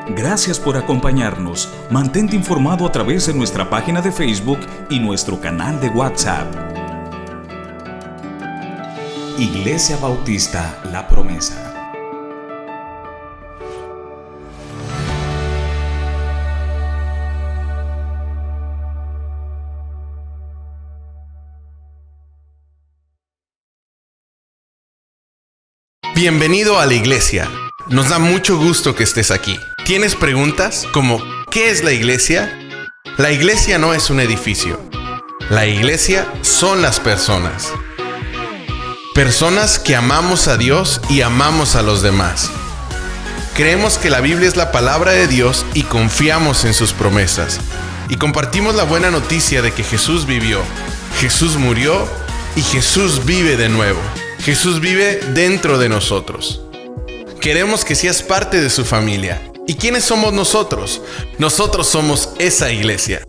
Gracias por acompañarnos. Mantente informado a través de nuestra página de Facebook y nuestro canal de WhatsApp. Iglesia Bautista La Promesa. Bienvenido a la iglesia. Nos da mucho gusto que estés aquí. ¿Tienes preguntas como ¿qué es la iglesia? La iglesia no es un edificio. La iglesia son las personas. Personas que amamos a Dios y amamos a los demás. Creemos que la Biblia es la palabra de Dios y confiamos en sus promesas. Y compartimos la buena noticia de que Jesús vivió, Jesús murió y Jesús vive de nuevo. Jesús vive dentro de nosotros. Queremos que seas parte de su familia. ¿Y quiénes somos nosotros? Nosotros somos esa iglesia.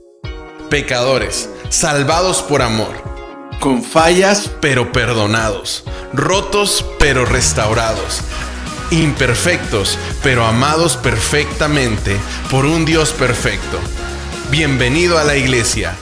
Pecadores, salvados por amor, con fallas pero perdonados, rotos pero restaurados, imperfectos pero amados perfectamente por un Dios perfecto. Bienvenido a la iglesia.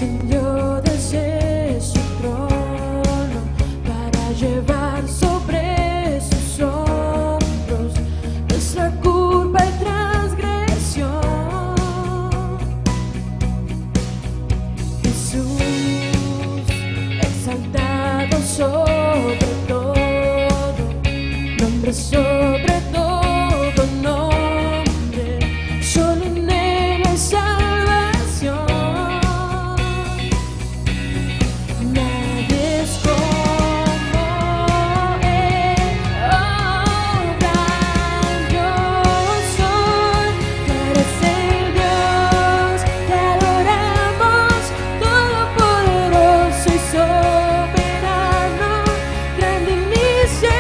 Descendió desde su trono llevar sobre sus hombros nuestra culpa y transgresión. Jesús, exaltado sobre todo, nombre sobre todo nombre, solo en Él hay salvación. Nadie es como Él, oh gran yo soy. Tú eres el Dios que adoramos, todopoderoso y soberano, grande en misericordia.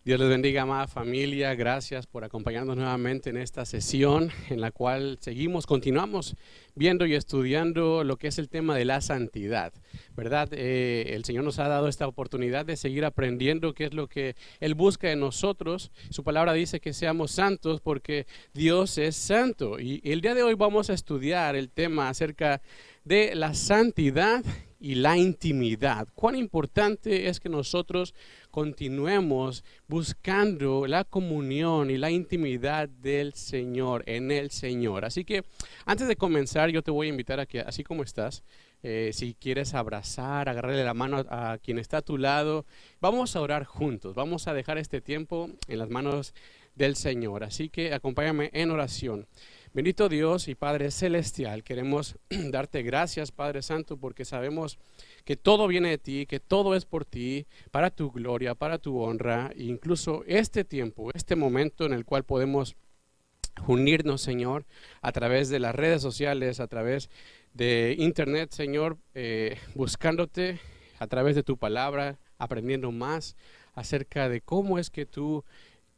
Dios les bendiga, amada familia. Gracias por acompañarnos nuevamente en esta sesión en la cual continuamos viendo y estudiando lo que es el tema de la santidad, ¿verdad? El Señor nos ha dado esta oportunidad de seguir aprendiendo qué es lo que Él busca de nosotros. Su palabra dice que seamos santos porque Dios es santo. Y el día de hoy vamos a estudiar el tema acerca de la santidad y la intimidad. Cuán importante es que nosotros continuemos buscando la comunión y la intimidad del Señor, en el Señor. Así que antes de comenzar, yo te voy a invitar a que, así como estás, si quieres abrazar, agarrarle la mano a quien está a tu lado, vamos a orar juntos. Vamos a dejar este tiempo en las manos del Señor. Así que acompáñame en oración. Bendito Dios y Padre Celestial, queremos darte gracias, Padre Santo, porque sabemos que todo viene de ti, que todo es por ti, para tu gloria, para tu honra, e incluso este tiempo, este momento en el cual podemos unirnos, Señor, a través de las redes sociales, a través de internet, Señor, buscándote a través de tu palabra, aprendiendo más acerca de cómo es que tú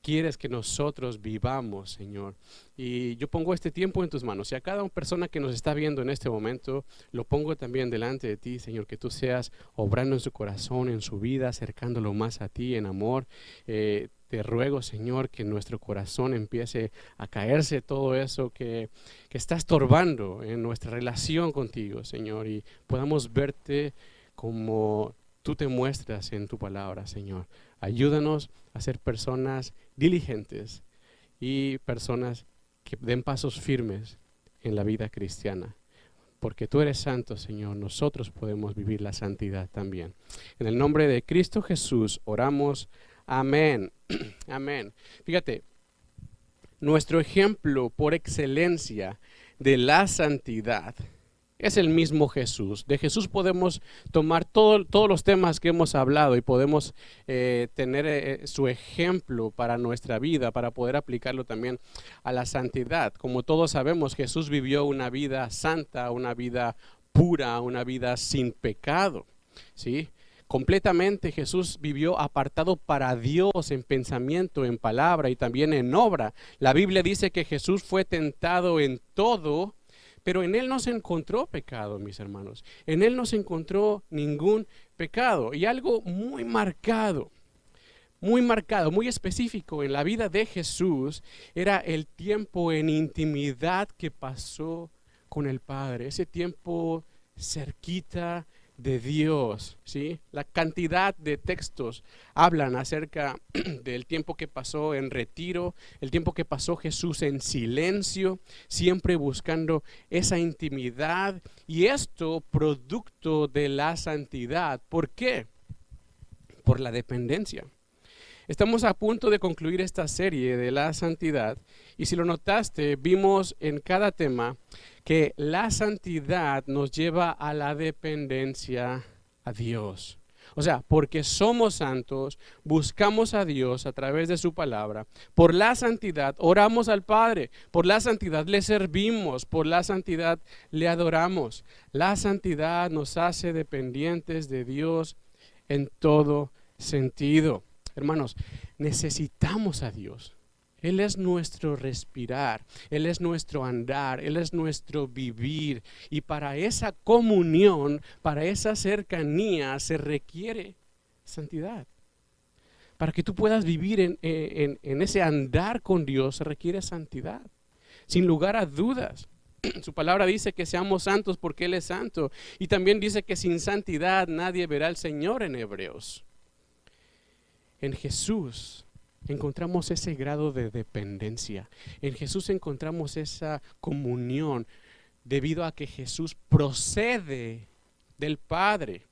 quieres que nosotros vivamos, Señor. Y yo pongo este tiempo en tus manos. Y a cada persona que nos está viendo en este momento, lo pongo también delante de ti, Señor, que tú seas obrando en su corazón, en su vida, acercándolo más a ti en amor. Te ruego, Señor, que en nuestro corazón empiece a caerse todo eso que está estorbando en nuestra relación contigo, Señor, y podamos verte como tú te muestras en tu palabra, Señor. Ayúdanos a ser personas diligentes y personas que den pasos firmes en la vida cristiana. Porque tú eres santo, Señor, nosotros podemos vivir la santidad también. En el nombre de Cristo Jesús oramos. Amén. Amén. Fíjate, nuestro ejemplo por excelencia de la santidad es el mismo Jesús. De Jesús podemos tomar todos los temas que hemos hablado y podemos tener su ejemplo para nuestra vida, para poder aplicarlo también a la santidad. Como todos sabemos, Jesús vivió una vida santa, una vida pura, una vida sin pecado, ¿sí? Completamente Jesús vivió apartado para Dios en pensamiento, en palabra y también en obra. La Biblia dice que Jesús fue tentado en todo, pero en Él no se encontró pecado, mis hermanos. En Él no se encontró ningún pecado. Y algo muy marcado, muy específico en la vida de Jesús era el tiempo en intimidad que pasó con el Padre. Ese tiempo cerquita de Dios, ¿sí? La cantidad de textos hablan acerca del tiempo que pasó en retiro, el tiempo que pasó Jesús en silencio, siempre buscando esa intimidad, y esto producto de la santidad. ¿Por qué? Por la dependencia. Estamos a punto de concluir esta serie de la santidad y si lo notaste, vimos en cada tema que la santidad nos lleva a la dependencia a Dios. O sea, porque somos santos, buscamos a Dios a través de su palabra. Por la santidad oramos al Padre, por la santidad le servimos, por la santidad le adoramos. La santidad nos hace dependientes de Dios en todo sentido. Hermanos, necesitamos a Dios. Él es nuestro respirar, Él es nuestro andar, Él es nuestro vivir. Y para esa comunión, para esa cercanía se requiere santidad. Para que tú puedas vivir en ese andar con Dios se requiere santidad, sin lugar a dudas. Su palabra dice que seamos santos porque Él es santo. Y también dice que sin santidad nadie verá al Señor en Hebreos. En Jesús encontramos ese grado de dependencia. En Jesús encontramos esa comunión debido a que Jesús procede del Padre.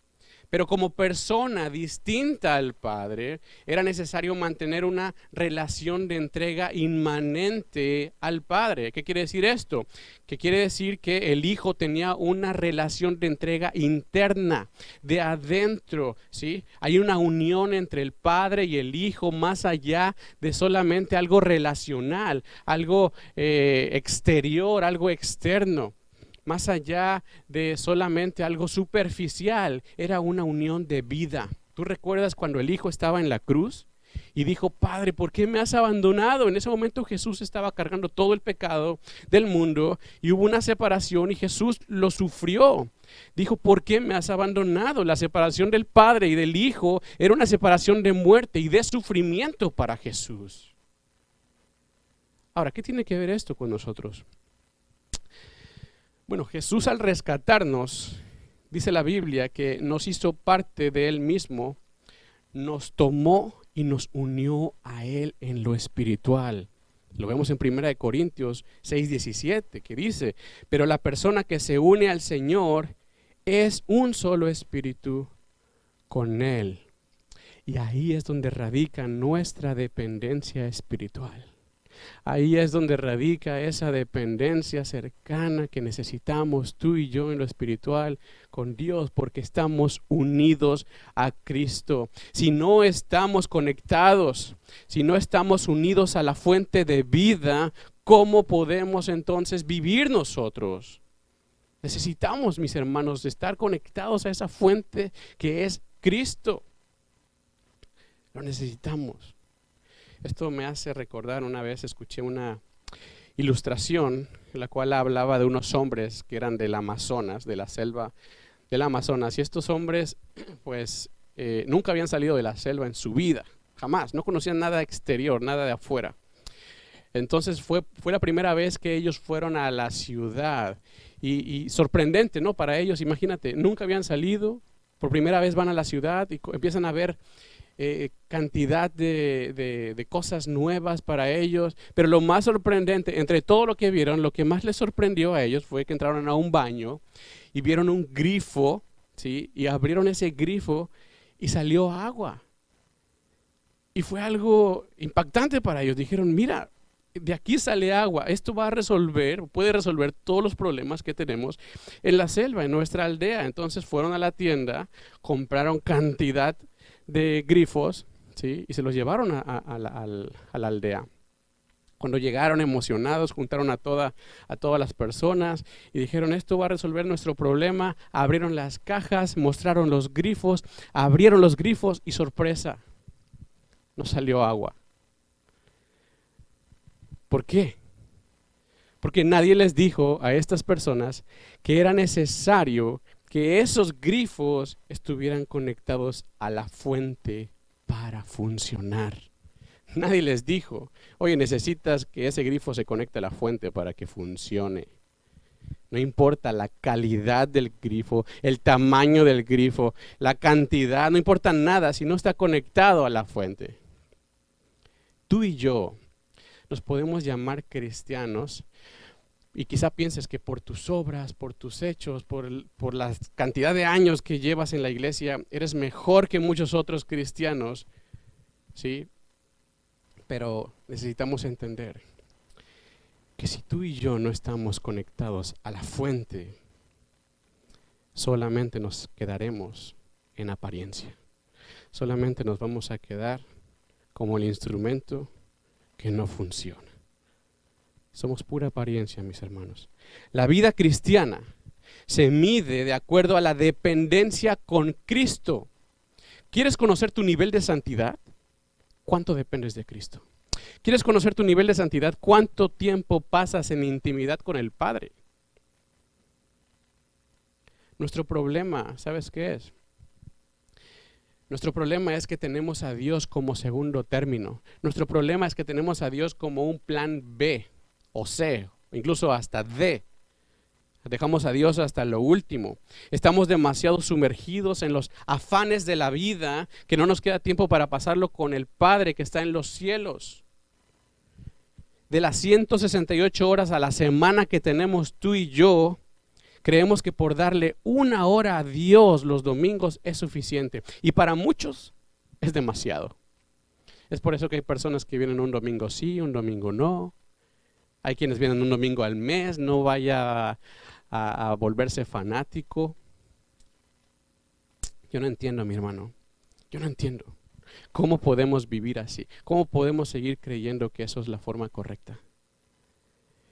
Pero como persona distinta al Padre, era necesario mantener una relación de entrega inmanente al Padre. ¿Qué quiere decir esto? Que quiere decir que el Hijo tenía una relación de entrega interna, de adentro, ¿sí? Hay una unión entre el Padre y el Hijo más allá de solamente algo relacional, algo exterior, algo externo. Más allá de solamente algo superficial, era una unión de vida. ¿Tú recuerdas cuando el Hijo estaba en la cruz? y dijo: Padre, ¿por qué me has abandonado? En ese momento Jesús estaba cargando todo el pecado del mundo y hubo una separación y Jesús lo sufrió. Dijo: ¿por qué me has abandonado? La separación del Padre y del Hijo era una separación de muerte y de sufrimiento para Jesús. Ahora, ¿qué tiene que ver esto con nosotros? Bueno, Jesús, al rescatarnos, dice la Biblia que nos hizo parte de Él mismo, nos tomó y nos unió a Él en lo espiritual. Lo vemos en 1 Corintios 6:17, que dice: pero la persona que se une al Señor es un solo espíritu con Él. Y ahí es donde radica nuestra dependencia espiritual. Ahí es donde radica esa dependencia cercana que necesitamos tú y yo en lo espiritual con Dios, porque estamos unidos a Cristo. Si no estamos conectados, si no estamos unidos a la fuente de vida, ¿cómo podemos entonces vivir nosotros? Necesitamos, mis hermanos, estar conectados a esa fuente que es Cristo. Lo necesitamos. Esto me hace recordar, una vez escuché una ilustración en la cual hablaba de unos hombres que eran del Amazonas, de la selva del Amazonas. Y estos hombres pues nunca habían salido de la selva en su vida, jamás, no conocían nada exterior, nada de afuera. Entonces fue la primera vez que ellos fueron a la ciudad y sorprendente, ¿no? Para ellos, imagínate, nunca habían salido, por primera vez van a la ciudad y empiezan a ver cantidad de cosas nuevas para ellos, pero lo más sorprendente, entre todo lo que vieron, lo que más les sorprendió a ellos fue que entraron a un baño y vieron un grifo, ¿sí? Y abrieron ese grifo y salió agua. Y fue algo impactante para ellos. Dijeron: mira, de aquí sale agua, esto va a resolver, puede resolver todos los problemas que tenemos en la selva, en nuestra aldea. Entonces fueron a la tienda, compraron cantidad de grifos, ¿sí? Y se los llevaron a la aldea. Cuando llegaron emocionados, juntaron a todas las personas y dijeron: esto va a resolver nuestro problema. Abrieron las cajas, mostraron los grifos, abrieron los grifos y sorpresa, no salió agua. ¿Por qué? Porque nadie les dijo a estas personas que era necesario que esos grifos estuvieran conectados a la fuente para funcionar. Nadie les dijo: oye, necesitas que ese grifo se conecte a la fuente para que funcione. No importa la calidad del grifo, el tamaño del grifo, la cantidad, no importa nada si no está conectado a la fuente. Tú y yo nos podemos llamar cristianos y quizá pienses que por tus obras, por tus hechos, por la cantidad de años que llevas en la iglesia, eres mejor que muchos otros cristianos, ¿sí? Pero necesitamos entender que si tú y yo no estamos conectados a la fuente, solamente nos quedaremos en apariencia. Solamente nos vamos a quedar como el instrumento que no funciona. Somos pura apariencia, mis hermanos. La vida cristiana se mide de acuerdo a la dependencia con Cristo. ¿Quieres conocer tu nivel de santidad? ¿Cuánto dependes de Cristo? ¿Quieres conocer tu nivel de santidad? ¿Cuánto tiempo pasas en intimidad con el Padre? Nuestro problema, ¿sabes qué es? Nuestro problema es que tenemos a Dios como segundo término. Nuestro problema es que tenemos a Dios como un plan B o C, incluso hasta D. Dejamos a Dios hasta lo último. Estamos demasiado sumergidos en los afanes de la vida que no nos queda tiempo para pasarlo con el Padre que está en los cielos. De las 168 horas a la semana que tenemos tú y yo, creemos que por darle una hora a Dios los domingos es suficiente. Y para muchos es demasiado. Es por eso que hay personas que vienen un domingo sí, un domingo no. Hay quienes vienen un domingo al mes, no vaya a volverse fanático. Yo no entiendo, mi hermano. Yo no entiendo. ¿Cómo podemos vivir así? ¿Cómo podemos seguir creyendo que eso es la forma correcta?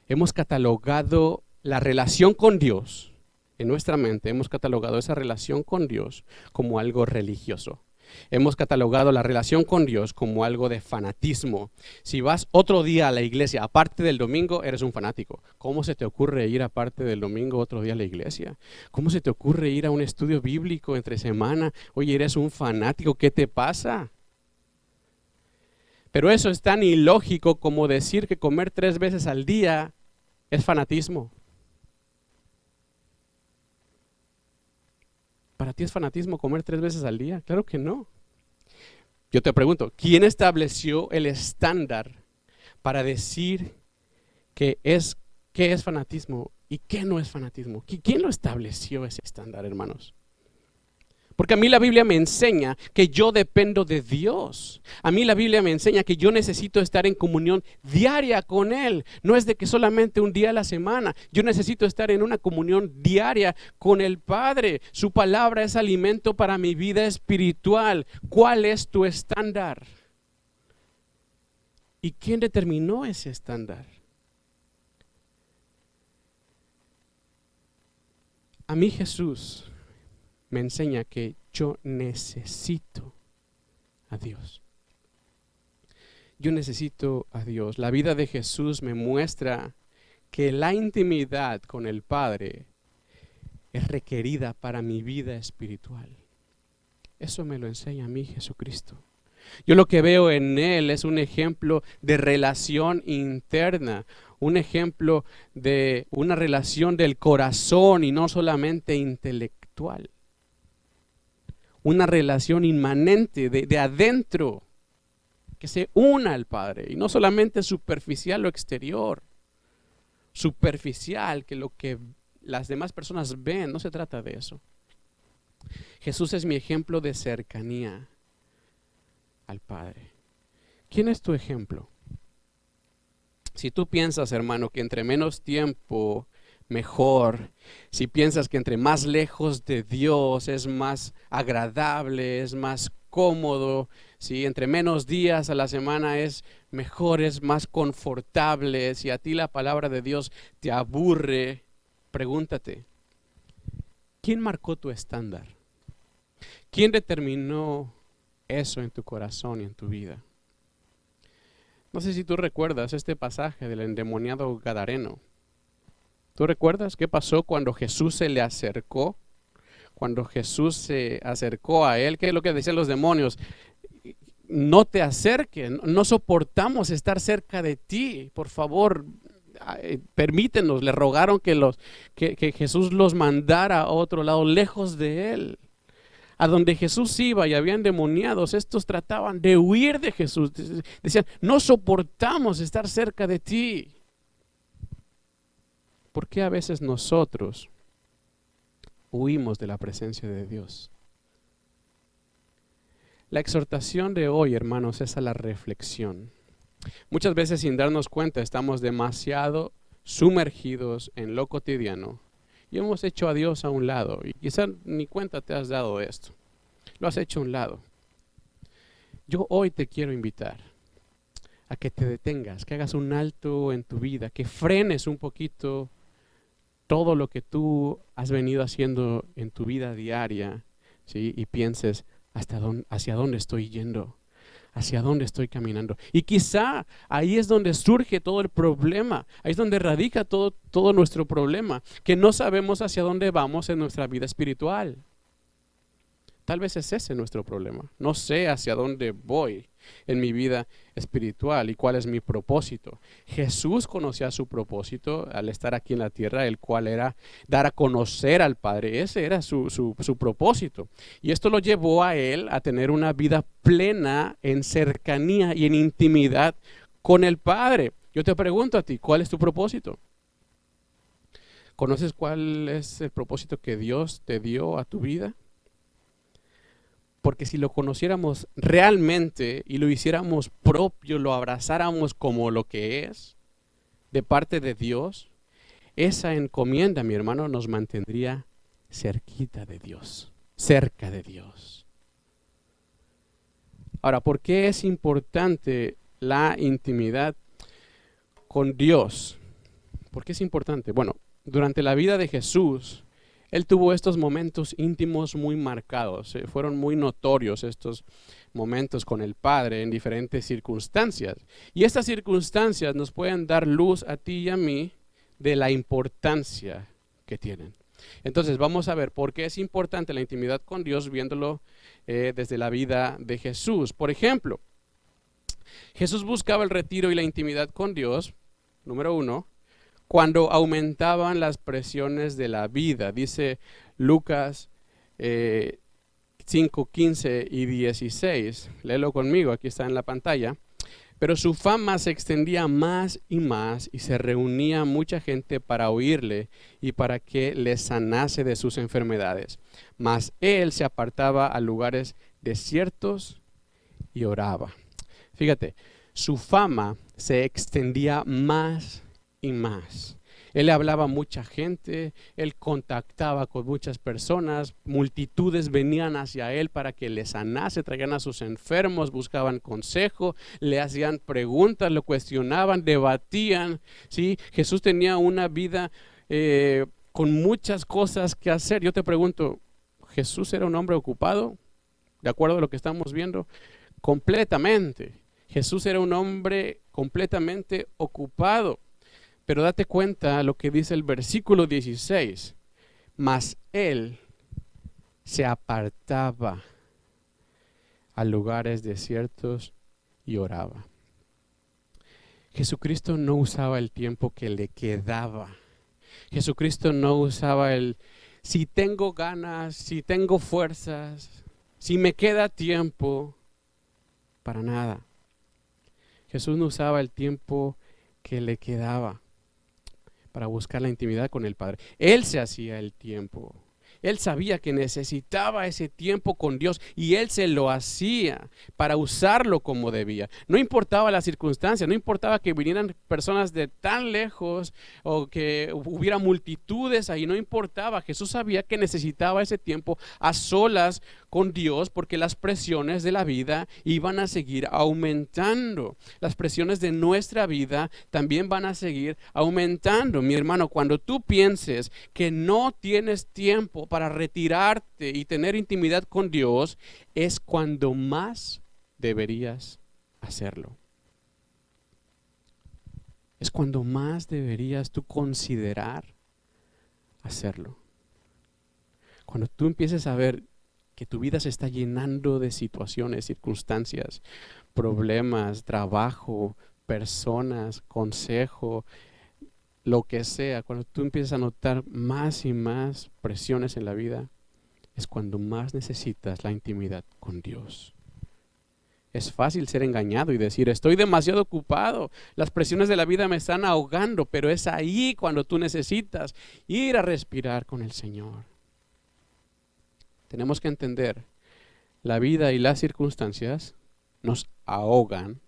Hemos catalogado la relación con Dios, en nuestra mente hemos catalogado esa relación con Dios como algo religioso. Hemos catalogado la relación con Dios como algo de fanatismo. Si vas otro día a la iglesia, aparte del domingo, eres un fanático. ¿Cómo se te ocurre ir aparte del domingo otro día a la iglesia? ¿Cómo se te ocurre ir a un estudio bíblico entre semana? Oye, eres un fanático, ¿qué te pasa? Pero eso es tan ilógico como decir que comer 3 veces al día es fanatismo. ¿Para ti es fanatismo comer 3 veces al día? Claro que no. Yo te pregunto, ¿quién estableció el estándar para decir qué es fanatismo y qué no es fanatismo? ¿Quién lo estableció ese estándar, hermanos? Porque a mí la Biblia me enseña que yo dependo de Dios. A mí la Biblia me enseña que yo necesito estar en comunión diaria con Él. No es de que solamente un día a la semana. Yo necesito estar en una comunión diaria con el Padre. Su palabra es alimento para mi vida espiritual. ¿Cuál es tu estándar? ¿Y quién determinó ese estándar? A mí Jesús me enseña que yo necesito a Dios. Yo necesito a Dios. La vida de Jesús me muestra que la intimidad con el Padre es requerida para mi vida espiritual. Eso me lo enseña a mí Jesucristo. Yo lo que veo en Él es un ejemplo de relación interna, un ejemplo de una relación del corazón y no solamente intelectual. Una relación inmanente de adentro que se una al Padre y no solamente superficial o exterior, superficial que lo que las demás personas ven, no se trata de eso. Jesús es mi ejemplo de cercanía al Padre. ¿Quién es tu ejemplo? Si tú piensas, hermano, que entre menos tiempo mejor, si piensas que entre más lejos de Dios es más agradable, es más cómodo, si entre menos días a la semana es mejor, es más confortable, si a ti la palabra de Dios te aburre, pregúntate, ¿quién marcó tu estándar? ¿Quién determinó eso en tu corazón y en tu vida? No sé si tú recuerdas este pasaje del endemoniado gadareno. ¿Tú recuerdas qué pasó cuando Jesús se le acercó? Cuando Jesús se acercó a él, ¿qué es lo que decían los demonios? No te acerques, no soportamos estar cerca de ti, por favor, permítenos. Le rogaron que Jesús los mandara a otro lado, lejos de él. A donde Jesús iba y habían endemoniados, estos trataban de huir de Jesús. Decían, no soportamos estar cerca de ti. ¿Por qué a veces nosotros huimos de la presencia de Dios? La exhortación de hoy, hermanos, es a la reflexión. Muchas veces sin darnos cuenta estamos demasiado sumergidos en lo cotidiano y hemos hecho a Dios a un lado y quizás ni cuenta te has dado de esto. Lo has hecho a un lado. Yo hoy te quiero invitar a que te detengas, que hagas un alto en tu vida, que frenes un poquito todo lo que tú has venido haciendo en tu vida diaria, ¿sí? Y pienses hacia dónde estoy yendo, hacia dónde estoy caminando. Y quizá ahí es donde surge todo el problema, ahí es donde radica todo nuestro problema, que no sabemos hacia dónde vamos en nuestra vida espiritual. Tal vez es ese nuestro problema. No sé hacia dónde voy en mi vida espiritual y cuál es mi propósito. Jesús conocía su propósito al estar aquí en la tierra, el cual era dar a conocer al Padre. Ese era su propósito. Y esto lo llevó a él a tener una vida plena en cercanía y en intimidad con el Padre. Yo te pregunto a ti, ¿cuál es tu propósito? ¿Conoces cuál es el propósito que Dios te dio a tu vida? Porque si lo conociéramos realmente y lo hiciéramos propio, lo abrazáramos como lo que es, de parte de Dios, esa encomienda, mi hermano, nos mantendría cerquita de Dios, cerca de Dios. Ahora, ¿por qué es importante la intimidad con Dios? ¿Por qué es importante? Bueno, durante la vida de Jesús, Él tuvo estos momentos íntimos muy marcados, fueron muy notorios estos momentos con el Padre en diferentes circunstancias. Y estas circunstancias nos pueden dar luz a ti y a mí de la importancia que tienen. Entonces vamos a ver por qué es importante la intimidad con Dios viéndolo desde la vida de Jesús. Por ejemplo, Jesús buscaba el retiro y la intimidad con Dios, número 1, cuando aumentaban las presiones de la vida. Dice Lucas 5, 15 y 16. Léelo conmigo, aquí está en la pantalla. Pero su fama se extendía más y se reunía mucha gente para oírle y para que les sanase de sus enfermedades. Mas él se apartaba a lugares desiertos y oraba. Fíjate, su fama se extendía más y más. Él le hablaba a mucha gente, él contactaba con muchas personas, multitudes venían hacia él para que le sanase, traían a sus enfermos, buscaban consejo, le hacían preguntas, lo cuestionaban, debatían, ¿sí? Jesús tenía una vida con muchas cosas que hacer. Yo te pregunto, ¿Jesús era un hombre ocupado? ¿De acuerdo a lo que estamos viendo? Completamente. Jesús era un hombre completamente ocupado. Pero date cuenta lo que dice el versículo 16. Mas él se apartaba a lugares desiertos y oraba. Jesucristo no usaba el tiempo que le quedaba. Jesucristo no usaba el si tengo ganas, si tengo fuerzas, si me queda tiempo, para nada. Jesús no usaba el tiempo que le quedaba para buscar la intimidad con el Padre. Él se hacía el tiempo. Él sabía que necesitaba ese tiempo con Dios y él se lo hacía para usarlo como debía. No importaba la circunstancia, no importaba que vinieran personas de tan lejos o que hubiera multitudes ahí, no importaba. Jesús sabía que necesitaba ese tiempo a solas con Dios porque las presiones de la vida iban a seguir aumentando. Las presiones de nuestra vida también van a seguir aumentando. Mi hermano, cuando tú pienses que no tienes tiempo para retirarte y tener intimidad con Dios, es cuando más deberías hacerlo. Es cuando más deberías tú considerar hacerlo. Cuando tú empieces a ver que tu vida se está llenando de situaciones, circunstancias, problemas, trabajo, personas, consejo, lo que sea, cuando tú empiezas a notar más y más presiones en la vida, es cuando más necesitas la intimidad con Dios. Es fácil ser engañado y decir, estoy demasiado ocupado, las presiones de la vida me están ahogando, pero es ahí cuando tú necesitas ir a respirar con el Señor. Tenemos que entender, la vida y las circunstancias nos ahogan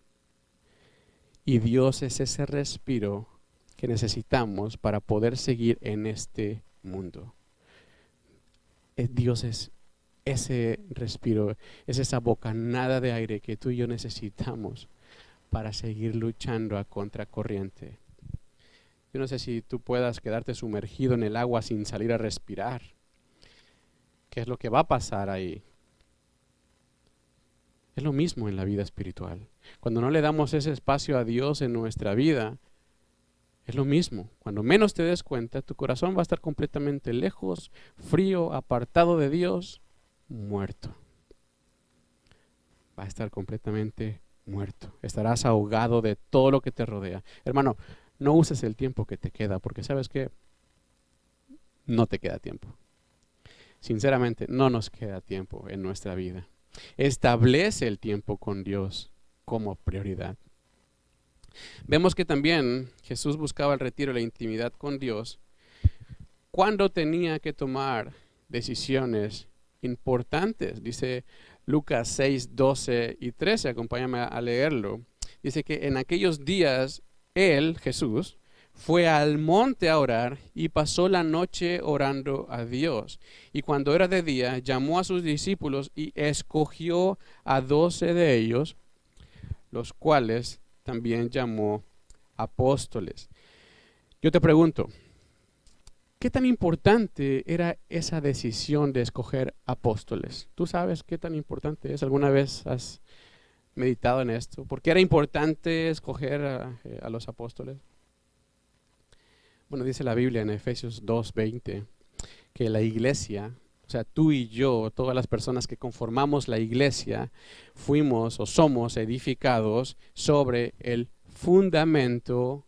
y Dios es ese respiro que necesitamos para poder seguir en este mundo. Dios es ese respiro, es esa bocanada de aire que tú y yo necesitamos para seguir luchando a contracorriente. Yo no sé si tú puedas quedarte sumergido en el agua sin salir a respirar. ¿Qué es lo que va a pasar ahí? Es lo mismo en la vida espiritual. Cuando no le damos ese espacio a Dios en nuestra vida, es lo mismo. Cuando menos te des cuenta, tu corazón va a estar completamente lejos, frío, apartado de Dios, muerto. Va a estar completamente muerto. Estarás ahogado de todo lo que te rodea. Hermano, no uses el tiempo que te queda, porque ¿sabes qué? No te queda tiempo. Sinceramente, no nos queda tiempo en nuestra vida. Establece el tiempo con Dios como prioridad. Vemos que también Jesús buscaba el retiro y la intimidad con Dios cuando tenía que tomar decisiones importantes. Dice Lucas 6, 12 y 13, acompáñame a leerlo. Dice que en aquellos días él, Jesús, fue al monte a orar y pasó la noche orando a Dios. Y cuando era de día, llamó a sus discípulos y escogió a 12 de ellos, los cuales también llamó apóstoles. Yo te pregunto, ¿Qué tan importante era esa decisión de escoger apóstoles? ¿Tú sabes qué tan importante es? ¿Alguna vez has meditado en esto? ¿Por qué era importante escoger a los apóstoles? Bueno, dice la Biblia en Efesios 2:20 que la iglesia, o sea, tú y yo, todas las personas que conformamos la iglesia, fuimos o somos edificados sobre el fundamento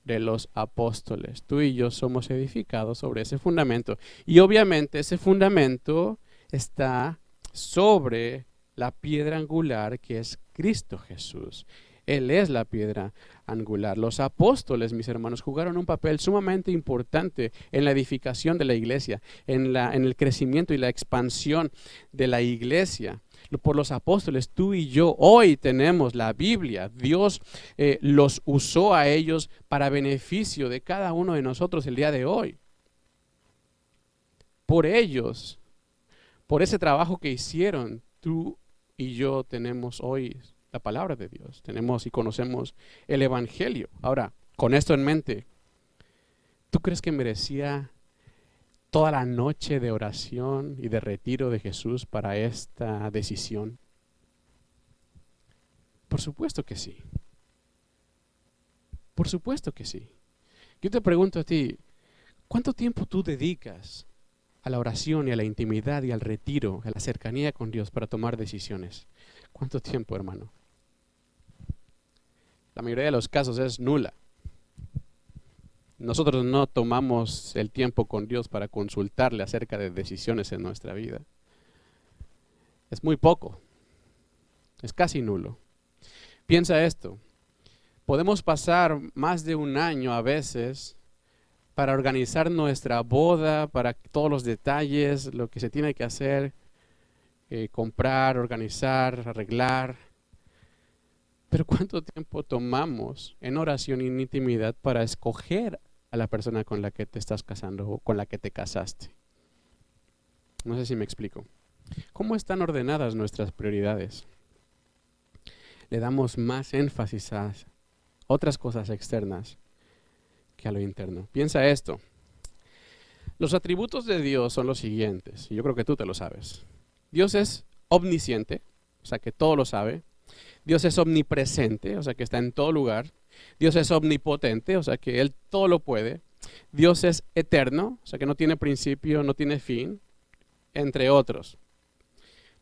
de los apóstoles. Tú y yo somos edificados sobre ese fundamento. Y obviamente ese fundamento está sobre la piedra angular que es Cristo Jesús. Él es la piedra angular. Los apóstoles, mis hermanos, jugaron un papel sumamente importante en la edificación de la iglesia, en el crecimiento y la expansión de la iglesia. Por los apóstoles, tú y yo hoy tenemos la Biblia. Dios los usó a ellos para beneficio de cada uno de nosotros el día de hoy. Por ellos, por ese trabajo que hicieron, tú y yo tenemos hoy la palabra de Dios. Tenemos y conocemos el Evangelio. Ahora, con esto en mente, ¿tú crees que merecía toda la noche de oración y de retiro de Jesús para esta decisión? Por supuesto que sí. Por supuesto que sí. Yo te pregunto a ti, ¿cuánto tiempo tú dedicas a la oración y a la intimidad y al retiro, a la cercanía con Dios para tomar decisiones? ¿Cuánto tiempo, hermano? La mayoría de los casos es nula. Nosotros no tomamos el tiempo con Dios para consultarle acerca de decisiones en nuestra vida. Es muy poco. Es casi nulo. Piensa esto. Podemos pasar más de un año a veces para organizar nuestra boda, para todos los detalles, lo que se tiene que hacer, comprar, organizar, arreglar. Pero ¿cuánto tiempo tomamos en oración y en intimidad para escoger a la persona con la que te estás casando o con la que te casaste? No sé si me explico. ¿Cómo están ordenadas nuestras prioridades? Le damos más énfasis a otras cosas externas que a lo interno. Piensa esto. Los atributos de Dios son los siguientes, y yo creo que tú te lo sabes. Dios es omnisciente, o sea que todo lo sabe. Dios es omnipresente, o sea que está en todo lugar. Dios es omnipotente, o sea que Él todo lo puede. Dios es eterno, o sea que no tiene principio, no tiene fin, entre otros.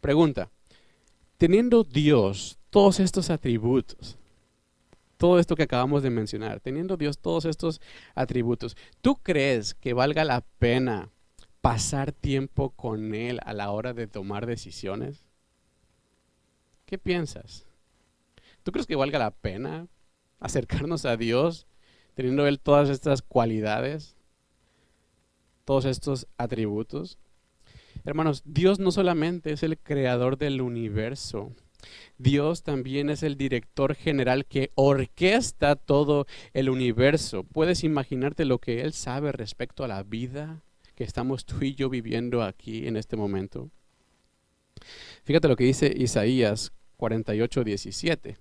Pregunta, teniendo Dios todos estos atributos, todo esto que acabamos de mencionar, teniendo Dios todos estos atributos, ¿tú crees que valga la pena pasar tiempo con Él a la hora de tomar decisiones? ¿Qué piensas? ¿Tú crees que valga la pena acercarnos a Dios teniendo Él todas estas cualidades, todos estos atributos? Hermanos, Dios no solamente es el creador del universo, Dios también es el director general que orquesta todo el universo. ¿Puedes imaginarte lo que Él sabe respecto a la vida que estamos tú y yo viviendo aquí en este momento? Fíjate lo que dice Isaías 48:17.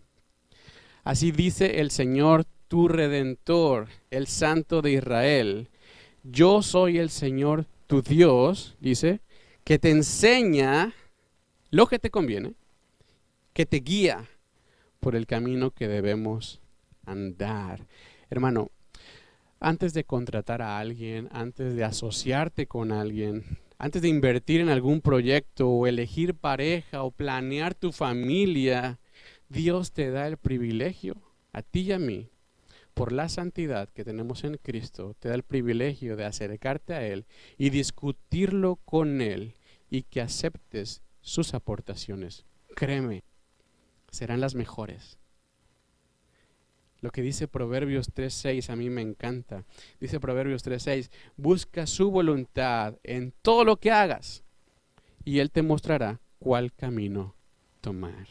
Así dice el Señor, tu Redentor, el Santo de Israel. Yo soy el Señor, tu Dios, dice, que te enseña lo que te conviene, que te guía por el camino que debemos andar. Hermano, antes de contratar a alguien, antes de asociarte con alguien, antes de invertir en algún proyecto o elegir pareja o planear tu familia, Dios te da el privilegio, a ti y a mí, por la santidad que tenemos en Cristo, te da el privilegio de acercarte a Él y discutirlo con Él y que aceptes sus aportaciones. Créeme, serán las mejores. Lo que dice Proverbios 3:6 a mí me encanta. Dice Proverbios 3:6, busca su voluntad en todo lo que hagas y Él te mostrará cuál camino tomar.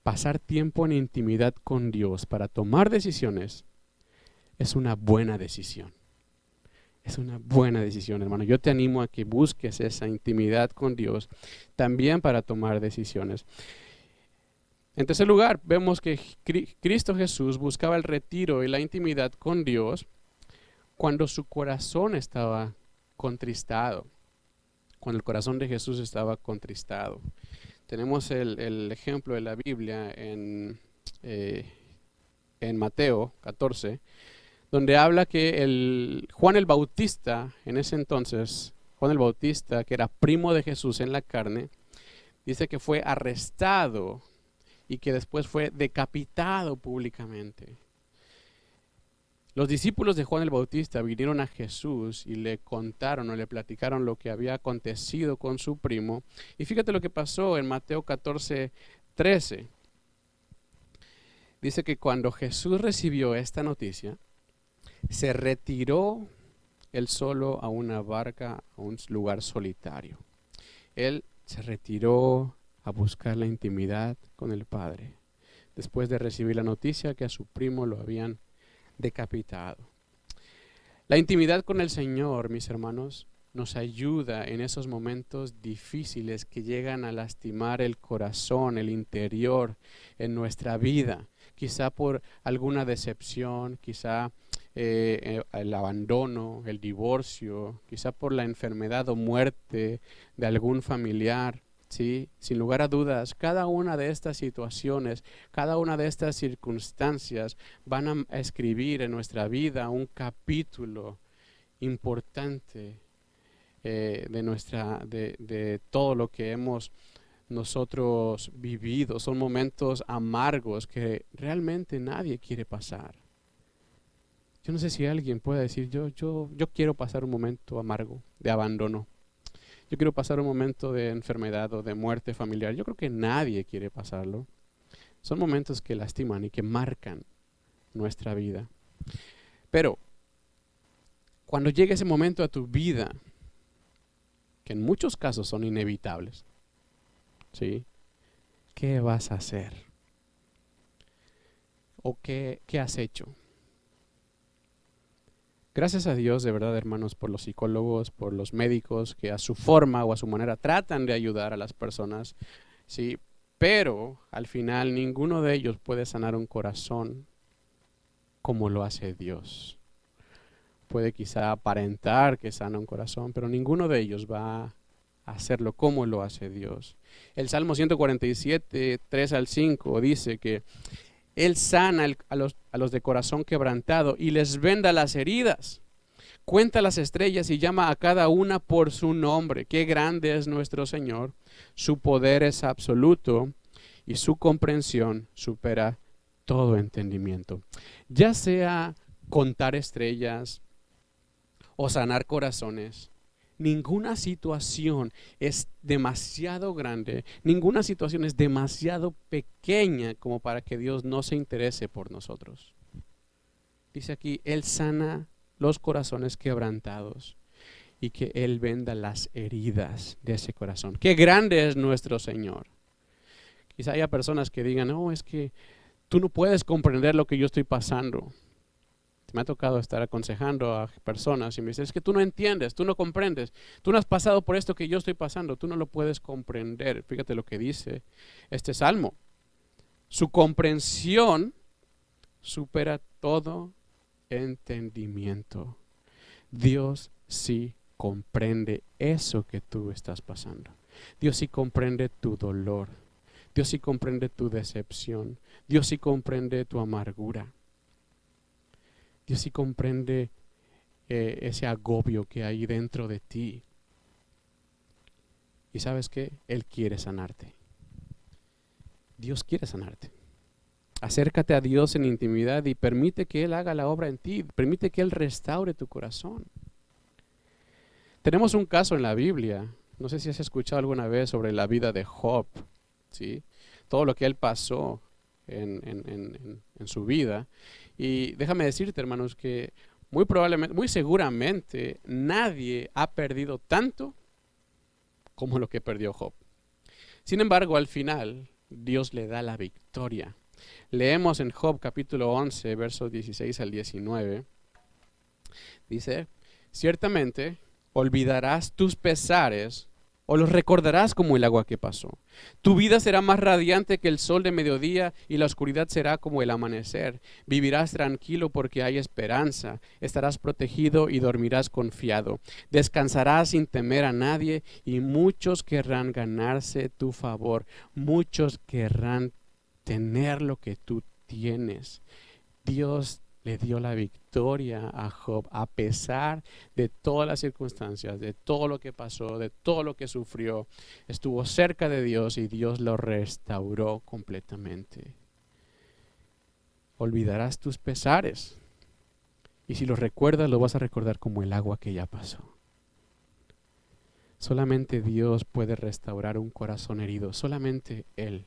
Pasar tiempo en intimidad con Dios para tomar decisiones es una buena decisión. Es una buena decisión, hermano. Yo te animo a que busques esa intimidad con Dios también para tomar decisiones. En tercer lugar, vemos que Cristo Jesús buscaba el retiro y la intimidad con Dios cuando su corazón estaba contristado, cuando el corazón de Jesús estaba contristado. Tenemos el ejemplo de la Biblia en Mateo 14, donde habla que Juan el Bautista, en ese entonces, Juan el Bautista, que era primo de Jesús en la carne, dice que fue arrestado y que después fue decapitado públicamente. Los discípulos de Juan el Bautista vinieron a Jesús y le contaron o le platicaron lo que había acontecido con su primo. Y fíjate lo que pasó en Mateo 14, 13. Dice que cuando Jesús recibió esta noticia, se retiró él solo a una barca, a un lugar solitario. Él se retiró a buscar la intimidad con el Padre, después de recibir la noticia que a su primo lo habían decapitado. La intimidad con el Señor, mis hermanos, nos ayuda en esos momentos difíciles que llegan a lastimar el corazón, el interior en nuestra vida, quizá por alguna decepción, quizá el abandono, el divorcio, quizá por la enfermedad o muerte de algún familiar. ¿Sí? Sin lugar a dudas, cada una de estas situaciones, cada una de estas circunstancias van a escribir en nuestra vida un capítulo importante de todo lo que hemos nosotros vivido. Son momentos amargos que realmente nadie quiere pasar. Yo no sé si alguien puede decir, yo quiero pasar un momento amargo de abandono. Yo quiero pasar un momento de enfermedad o de muerte familiar. Yo creo que nadie quiere pasarlo. Son momentos que lastiman y que marcan nuestra vida. Pero cuando llegue ese momento a tu vida, que en muchos casos son inevitables, ¿sí? ¿Qué vas a hacer? ¿O qué has hecho? Gracias a Dios, de verdad, hermanos, por los psicólogos, por los médicos que a su forma o a su manera tratan de ayudar a las personas, ¿sí? Pero al final ninguno de ellos puede sanar un corazón como lo hace Dios. Puede quizá aparentar que sana un corazón, pero ninguno de ellos va a hacerlo como lo hace Dios. El Salmo 147, 3 al 5 dice que Él sana a los de corazón quebrantado y les venda las heridas. Cuenta las estrellas y llama a cada una por su nombre. Qué grande es nuestro Señor. Su poder es absoluto y su comprensión supera todo entendimiento. Ya sea contar estrellas o sanar corazones, ninguna situación es demasiado grande, ninguna situación es demasiado pequeña como para que Dios no se interese por nosotros. Dice aquí, Él sana los corazones quebrantados y que Él venda las heridas de ese corazón. ¡Qué grande es nuestro Señor! Quizá haya personas que digan, no, es que tú no puedes comprender lo que yo estoy pasando. Me ha tocado estar aconsejando a personas y me dicen, es que tú no entiendes, tú no comprendes, tú no has pasado por esto que yo estoy pasando, tú no lo puedes comprender. Fíjate lo que dice este salmo. Su comprensión supera todo entendimiento. Dios sí comprende eso que tú estás pasando. Dios sí comprende tu dolor. Dios sí comprende tu decepción. Dios sí comprende tu amargura. Dios sí comprende ese agobio que hay dentro de ti. ¿Y sabes qué? Él quiere sanarte. Dios quiere sanarte. Acércate a Dios en intimidad y permite que Él haga la obra en ti. Permite que Él restaure tu corazón. Tenemos un caso en la Biblia. No sé si has escuchado alguna vez sobre la vida de Job, ¿sí? Todo lo que él pasó en su vida. Y déjame decirte, hermanos, que muy probablemente, muy seguramente, nadie ha perdido tanto como lo que perdió Job. Sin embargo, al final, Dios le da la victoria. Leemos en Job capítulo 11, versos 16 al 19. Dice, ciertamente olvidarás tus pesares, ¿O los recordarás como el agua que pasó? Tu vida será más radiante que el sol de mediodía y la oscuridad será como el amanecer. Vivirás tranquilo porque hay esperanza. Estarás protegido y dormirás confiado. Descansarás sin temer a nadie y muchos querrán ganarse tu favor. Muchos querrán tener lo que tú tienes. Dios le dio la victoria a Job a pesar de todas las circunstancias, de todo lo que pasó, de todo lo que sufrió. Estuvo cerca de Dios y Dios lo restauró completamente. Olvidarás tus pesares y si los recuerdas, lo vas a recordar como el agua que ya pasó. Solamente Dios puede restaurar un corazón herido, solamente Él.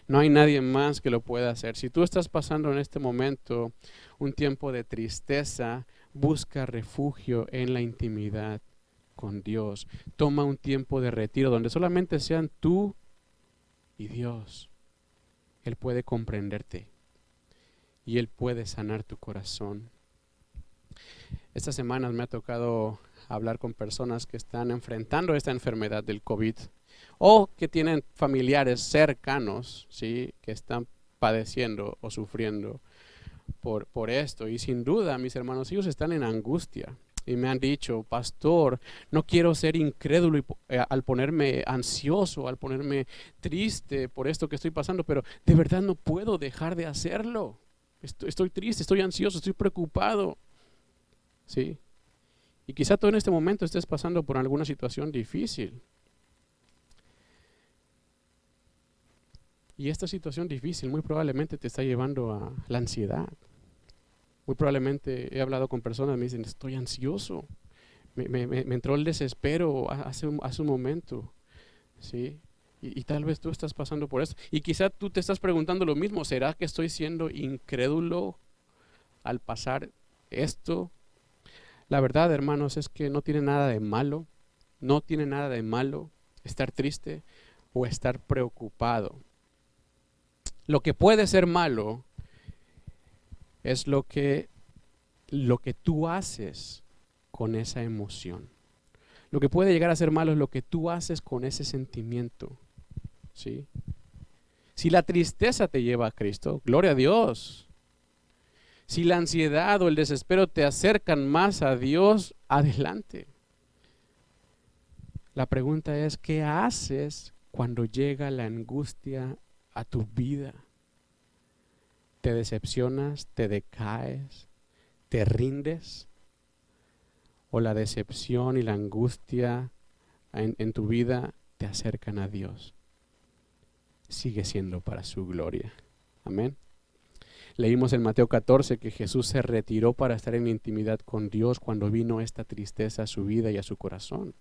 No hay nadie más que lo pueda hacer. Si tú estás pasando en este momento un tiempo de tristeza, busca refugio en la intimidad con Dios. Toma un tiempo de retiro donde solamente sean tú y Dios. Él puede comprenderte y Él puede sanar tu corazón. Estas semanas me ha tocado hablar con personas que están enfrentando esta enfermedad del COVID o que tienen familiares cercanos, ¿sí?, que están padeciendo o sufriendo por esto. Y sin duda, mis hermanos, ellos están en angustia. Y me han dicho, pastor, no quiero ser incrédulo al ponerme ansioso, al ponerme triste por esto que estoy pasando, pero de verdad no puedo dejar de hacerlo. Estoy triste, estoy ansioso, estoy preocupado. ¿Sí? Y quizá tú en este momento estés pasando por alguna situación difícil. Y esta situación difícil muy probablemente te está llevando a la ansiedad. Muy probablemente he hablado con personas que me dicen, estoy ansioso. Me entró el desespero hace un momento. ¿Sí? Y tal vez tú estás pasando por eso. Y quizá tú te estás preguntando lo mismo. ¿Será que estoy siendo incrédulo al pasar esto? La verdad, hermanos, es que no tiene nada de malo. No tiene nada de malo estar triste o estar preocupado. Lo que puede ser malo es lo que tú haces con esa emoción. Lo que puede llegar a ser malo es lo que tú haces con ese sentimiento. ¿Sí? Si la tristeza te lleva a Cristo, gloria a Dios. Si la ansiedad o el desespero te acercan más a Dios, adelante. La pregunta es, ¿qué haces cuando llega la angustia a tu vida? ¿Te decepcionas? ¿Te decaes? ¿Te rindes? ¿O la decepción y la angustia en tu vida te acercan a Dios? Sigue siendo para su gloria. Amén. Leímos en Mateo 14 que Jesús se retiró para estar en intimidad con Dios cuando vino esta tristeza a su vida y a su corazón.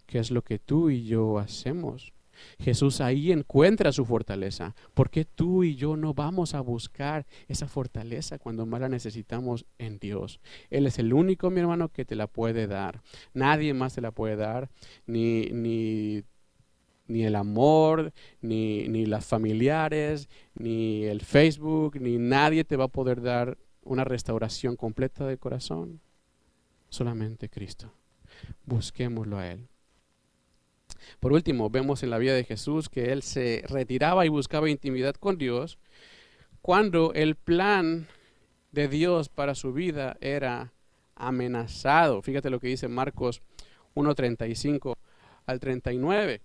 ¿Qué es lo que tú y yo hacemos? Jesús ahí encuentra su fortaleza. ¿Por qué tú y yo no vamos a buscar esa fortaleza cuando más la necesitamos en Dios? Él es el único, mi hermano, que te la puede dar. Nadie más te la puede dar, ni el amor, ni las familiares, ni el Facebook, ni nadie te va a poder dar una restauración completa del corazón. Solamente Cristo. Busquémoslo a Él. Por último, vemos en la vida de Jesús que Él se retiraba y buscaba intimidad con Dios cuando el plan de Dios para su vida era amenazado. Fíjate lo que dice Marcos 1:35 al 39.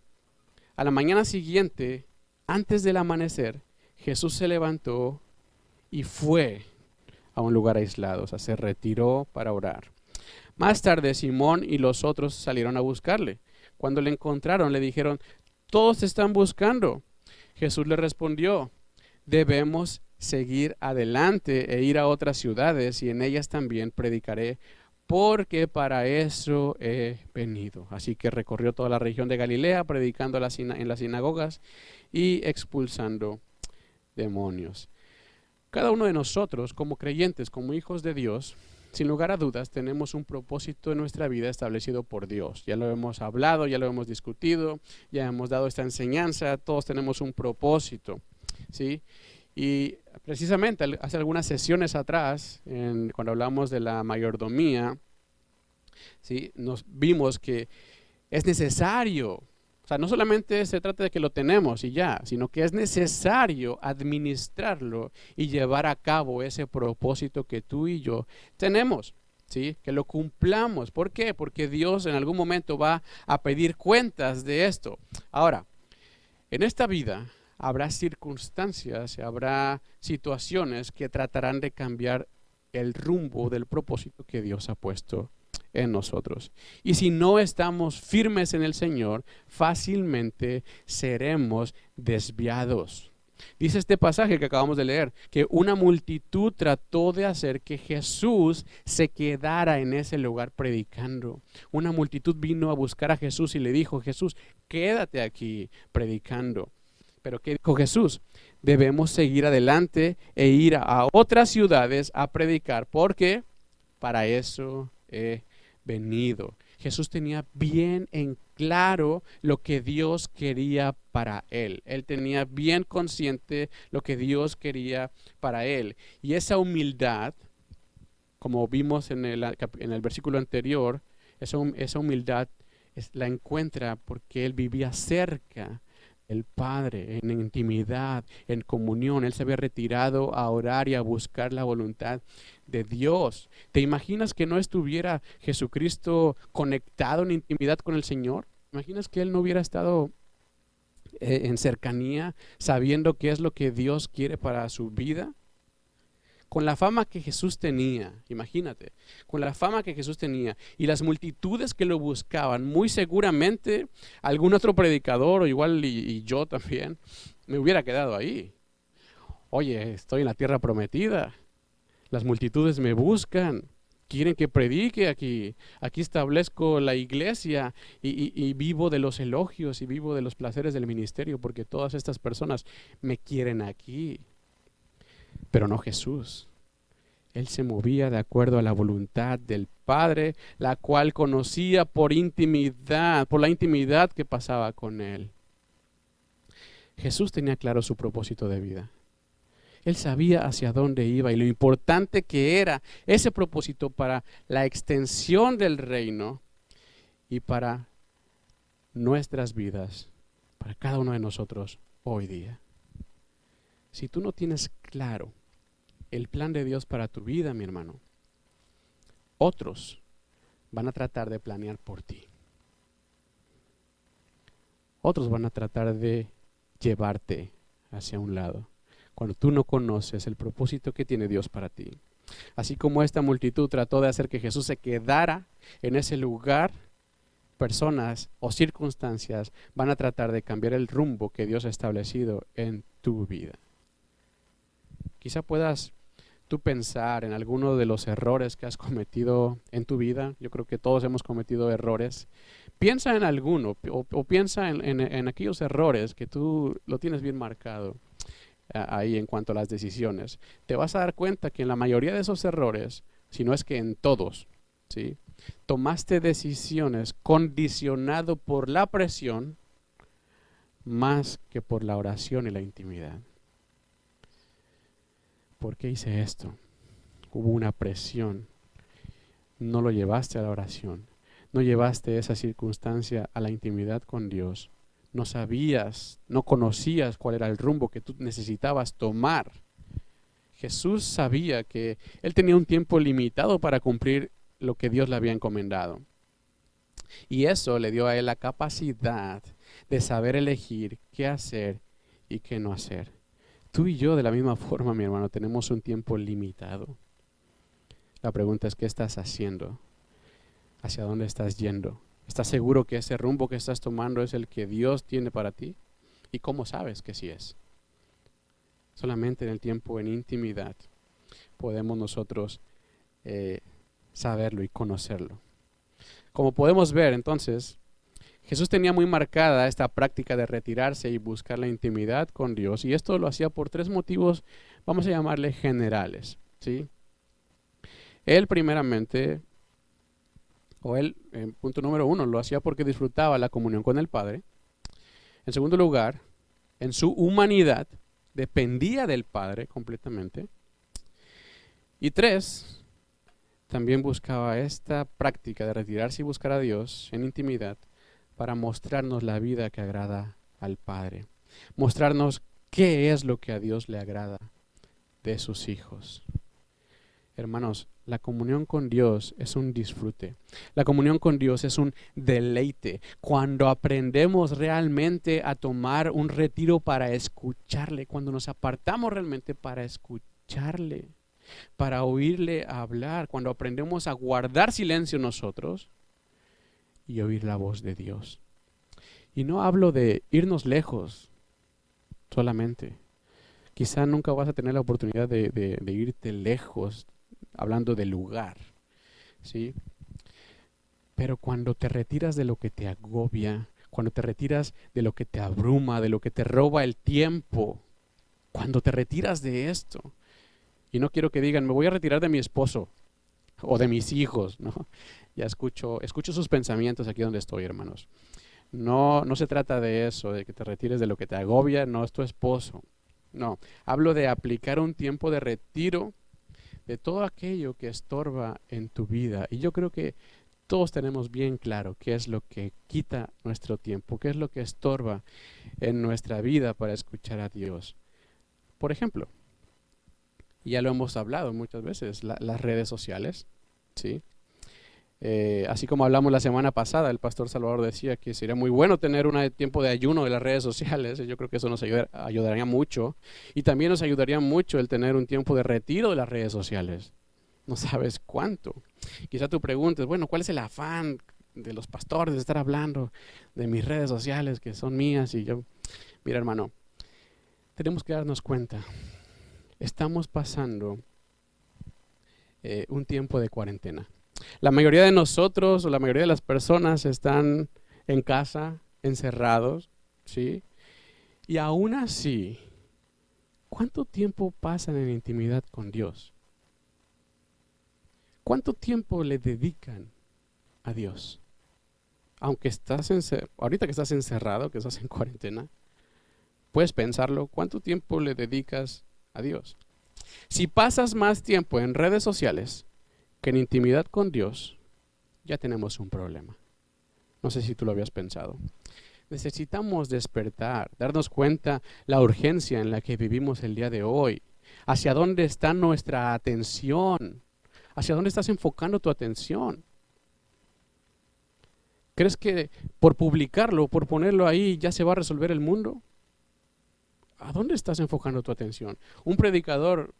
A la mañana siguiente, antes del amanecer, Jesús se levantó y fue a un lugar aislado, o sea, se retiró para orar. Más tarde, Simón y los otros salieron a buscarle. Cuando le encontraron, le dijeron, todos te están buscando. Jesús le respondió, debemos seguir adelante e ir a otras ciudades y en ellas también predicaré, porque para eso he venido. Así que recorrió toda la región de Galilea, predicando en las sinagogas y expulsando demonios. Cada uno de nosotros, como creyentes, como hijos de Dios, sin lugar a dudas, tenemos un propósito en nuestra vida establecido por Dios. Ya lo hemos hablado, ya lo hemos discutido, ya hemos dado esta enseñanza, todos tenemos un propósito, ¿sí? Y precisamente hace algunas sesiones atrás, cuando hablamos de la mayordomía, ¿sí?, nos vimos que es necesario, o sea, no solamente se trata de que lo tenemos y ya, sino que es necesario administrarlo y llevar a cabo ese propósito que tú y yo tenemos, ¿sí? Que lo cumplamos. ¿Por qué? Porque Dios en algún momento va a pedir cuentas de esto. Ahora, en esta vida habrá circunstancias, habrá situaciones que tratarán de cambiar el rumbo del propósito que Dios ha puesto en nosotros. Y si no estamos firmes en el Señor, fácilmente seremos desviados. Dice este pasaje que acabamos de leer, que una multitud trató de hacer que Jesús se quedara en ese lugar predicando. Una multitud vino a buscar a Jesús y le dijo: Jesús, quédate aquí predicando. Pero ¿qué dijo Jesús? Debemos seguir adelante e ir a otras ciudades a predicar, porque para eso he venido. Jesús tenía bien en claro lo que Dios quería para él. Él tenía bien consciente lo que Dios quería para él. Y esa humildad, como vimos en el versículo anterior, esa humildad la encuentra porque él vivía cerca del Padre, en intimidad, en comunión. Él se había retirado a orar y a buscar la voluntad de Dios. ¿Te imaginas que no estuviera Jesucristo conectado en intimidad con el Señor? ¿Te imaginas que Él no hubiera estado en cercanía, sabiendo qué es lo que Dios quiere para su vida? Con la fama que Jesús tenía, imagínate, con la fama que Jesús tenía y las multitudes que lo buscaban, muy seguramente algún otro predicador, o igual y yo también, me hubiera quedado ahí. Oye, estoy en la tierra prometida, las multitudes me buscan, quieren que predique aquí establezco la iglesia y vivo de los elogios y vivo de los placeres del ministerio, porque todas estas personas me quieren aquí. Pero no Jesús. Él se movía de acuerdo a la voluntad del Padre, la cual conocía por la intimidad que pasaba con Él. Jesús tenía claro su propósito de vida. Él sabía hacia dónde iba y lo importante que era ese propósito para la extensión del reino y para nuestras vidas, para cada uno de nosotros hoy día. Si tú no tienes claro el plan de Dios para tu vida, mi hermano, otros van a tratar de planear por ti. Otros van a tratar de llevarte hacia un lado, cuando tú no conoces el propósito que tiene Dios para ti. Así como esta multitud trató de hacer que Jesús se quedara en ese lugar, personas o circunstancias van a tratar de cambiar el rumbo que Dios ha establecido en tu vida. Quizá puedas tú pensar en alguno de los errores que has cometido en tu vida. Yo creo que todos hemos cometido errores. Piensa en alguno o piensa en aquellos errores que tú lo tienes bien marcado ahí en cuanto a las decisiones. Te vas a dar cuenta que en la mayoría de esos errores, si no es que en todos, ¿sí?, tomaste decisiones condicionado por la presión más que por la oración y la intimidad. ¿Por qué hice esto? Hubo una presión. No lo llevaste a la oración. No llevaste esa circunstancia a la intimidad con Dios. No sabías, no conocías cuál era el rumbo que tú necesitabas tomar. Jesús sabía que Él tenía un tiempo limitado para cumplir lo que Dios le había encomendado. Y eso le dio a Él la capacidad de saber elegir qué hacer y qué no hacer. Tú y yo de la misma forma, mi hermano, tenemos un tiempo limitado. La pregunta es: ¿qué estás haciendo? ¿Hacia dónde estás yendo? ¿Estás seguro que ese rumbo que estás tomando es el que Dios tiene para ti? ¿Y cómo sabes que sí es? Solamente en el tiempo en intimidad podemos nosotros saberlo y conocerlo. Como podemos ver, entonces, Jesús tenía muy marcada esta práctica de retirarse y buscar la intimidad con Dios, y esto lo hacía por tres motivos, vamos a llamarle generales, ¿sí? Él primeramente, punto número 1, lo hacía porque disfrutaba la comunión con el Padre. En segundo lugar, en su humanidad, dependía del Padre completamente. Y 3, también buscaba esta práctica de retirarse y buscar a Dios en intimidad para mostrarnos la vida que agrada al Padre, mostrarnos qué es lo que a Dios le agrada de sus hijos. Hermanos, la comunión con Dios es un disfrute. La comunión con Dios es un deleite. Cuando aprendemos realmente a tomar un retiro para escucharle, cuando nos apartamos realmente para escucharle, para oírle hablar, cuando aprendemos a guardar silencio nosotros y oír la voz de Dios. Y no hablo de irnos lejos solamente. Quizá nunca vas a tener la oportunidad de irte lejos, hablando de lugar, ¿sí? Pero cuando te retiras de lo que te agobia, cuando te retiras de lo que te abruma, de lo que te roba el tiempo, cuando te retiras de esto, y no quiero que digan, me voy a retirar de mi esposo o de mis hijos, ¿no? Ya escucho sus pensamientos aquí donde estoy, hermanos. No se trata de eso, de que te retires de lo que te agobia, no es tu esposo. No, hablo de aplicar un tiempo de retiro de todo aquello que estorba en tu vida. Y yo creo que todos tenemos bien claro qué es lo que quita nuestro tiempo, qué es lo que estorba en nuestra vida para escuchar a Dios. Por ejemplo, ya lo hemos hablado muchas veces, las redes sociales, ¿sí? Así como hablamos la semana pasada, el pastor Salvador decía que sería muy bueno tener un tiempo de ayuno de las redes sociales. Yo creo que eso nos ayudaría mucho. Y también nos ayudaría mucho el tener un tiempo de retiro de las redes sociales. No sabes cuánto. Quizá tú preguntes, bueno, ¿cuál es el afán de los pastores de estar hablando de mis redes sociales que son mías? Y yo, mira, hermano, tenemos que darnos cuenta. Estamos pasando un tiempo de cuarentena. La mayoría de nosotros o la mayoría de las personas están en casa, encerrados, ¿sí? Y aún así, ¿cuánto tiempo pasan en intimidad con Dios? ¿Cuánto tiempo le dedican a Dios? Aunque ahorita que estás encerrado, que estás en cuarentena, puedes pensarlo, ¿cuánto tiempo le dedicas a Dios? Si pasas más tiempo en redes sociales que en intimidad con Dios, ya tenemos un problema. No sé si tú lo habías pensado. Necesitamos despertar, darnos cuenta la urgencia en la que vivimos el día de hoy. ¿Hacia dónde está nuestra atención? ¿Hacia dónde estás enfocando tu atención? ¿Crees que por publicarlo, por ponerlo ahí, ya se va a resolver el mundo? ¿A dónde estás enfocando tu atención? Un predicador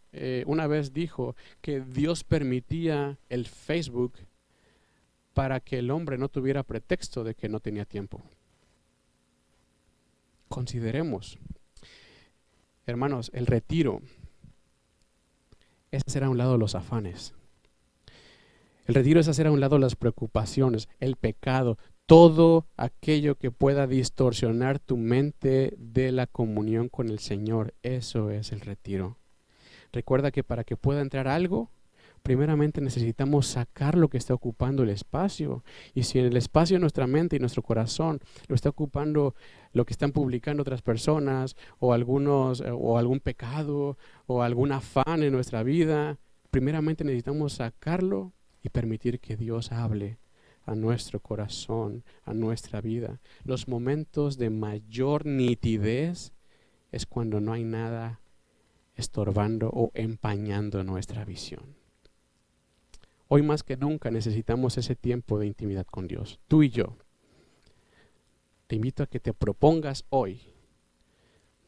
una vez dijo que Dios permitía el Facebook para que el hombre no tuviera pretexto de que no tenía tiempo. Consideremos, hermanos, el retiro es hacer a un lado los afanes. El retiro es hacer a un lado las preocupaciones, el pecado, todo aquello que pueda distorsionar tu mente de la comunión con el Señor. Eso es el retiro. Recuerda que para que pueda entrar algo, primeramente necesitamos sacar lo que está ocupando el espacio. Y si en el espacio de nuestra mente y nuestro corazón lo está ocupando lo que están publicando otras personas, o algún pecado, o algún afán en nuestra vida, primeramente necesitamos sacarlo y permitir que Dios hable a nuestro corazón, a nuestra vida. Los momentos de mayor nitidez es cuando no hay nada estorbando o empañando nuestra visión. Hoy más que nunca necesitamos ese tiempo de intimidad con Dios, tú y yo. Te invito a que te propongas hoy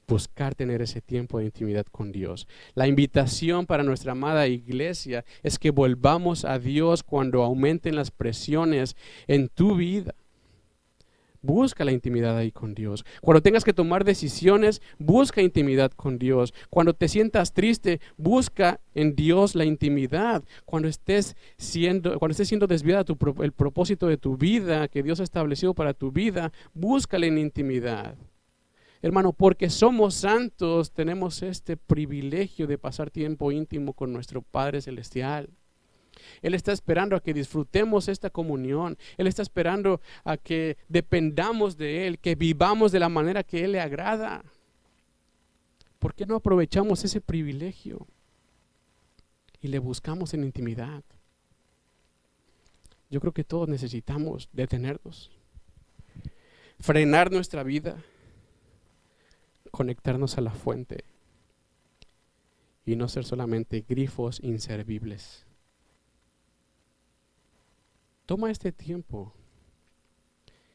buscar tener ese tiempo de intimidad con Dios. La invitación para nuestra amada iglesia es que volvamos a Dios cuando aumenten las presiones en tu vida. Busca la intimidad ahí con Dios. Cuando tengas que tomar decisiones, busca intimidad con Dios. Cuando te sientas triste, busca en Dios la intimidad. Cuando estés siendo desviada el propósito de tu vida que Dios ha establecido para tu vida, búscale en intimidad. Hermano, porque somos santos, tenemos este privilegio de pasar tiempo íntimo con nuestro Padre Celestial. Él está esperando a que disfrutemos esta comunión. Él está esperando a que dependamos de Él, que vivamos de la manera que Él le agrada. ¿Por qué no aprovechamos ese privilegio y le buscamos en intimidad? Yo creo que todos necesitamos detenernos frenar nuestra vida, conectarnos a la fuente y no ser solamente grifos inservibles. Toma este tiempo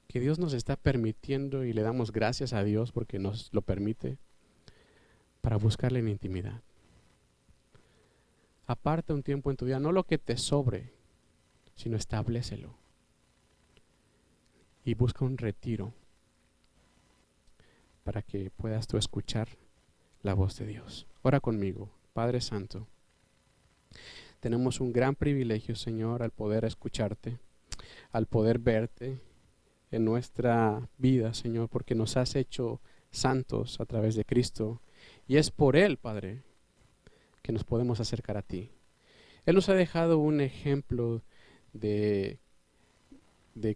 que Dios nos está permitiendo y le damos gracias a Dios porque nos lo permite para buscarle en intimidad. Aparta un tiempo en tu vida, no lo que te sobre, sino establécelo. Y busca un retiro para que puedas tú escuchar la voz de Dios. Ora conmigo. Padre Santo, tenemos un gran privilegio, Señor, al poder escucharte, al poder verte en nuestra vida, Señor, porque nos has hecho santos a través de Cristo. Y es por Él, Padre, que nos podemos acercar a ti. Él nos ha dejado un ejemplo de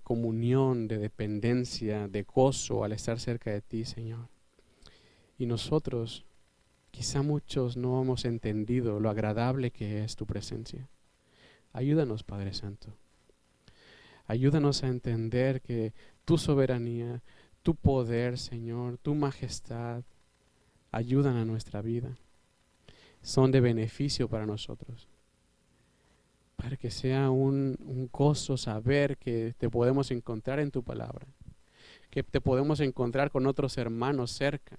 comunión, de dependencia, de gozo al estar cerca de ti, Señor. Y nosotros, quizá muchos no hemos entendido lo agradable que es tu presencia. Ayúdanos, Padre Santo. Ayúdanos a entender que tu soberanía, tu poder, Señor, tu majestad, ayudan a nuestra vida. Son de beneficio para nosotros. Para que sea un gozo saber que te podemos encontrar en tu palabra. Que te podemos encontrar con otros hermanos cerca.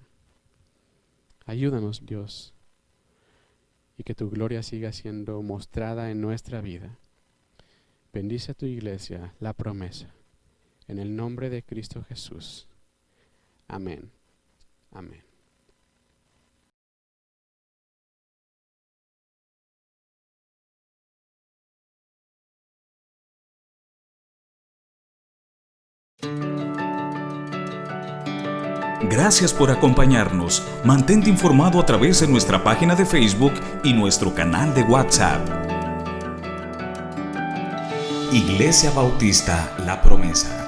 Ayúdanos, Dios, y que tu gloria siga siendo mostrada en nuestra vida. Bendice a tu iglesia, La Promesa, en el nombre de Cristo Jesús. Amén. Amén. Gracias por acompañarnos. Mantente informado a través de nuestra página de Facebook y nuestro canal de WhatsApp. Iglesia Bautista La Promesa.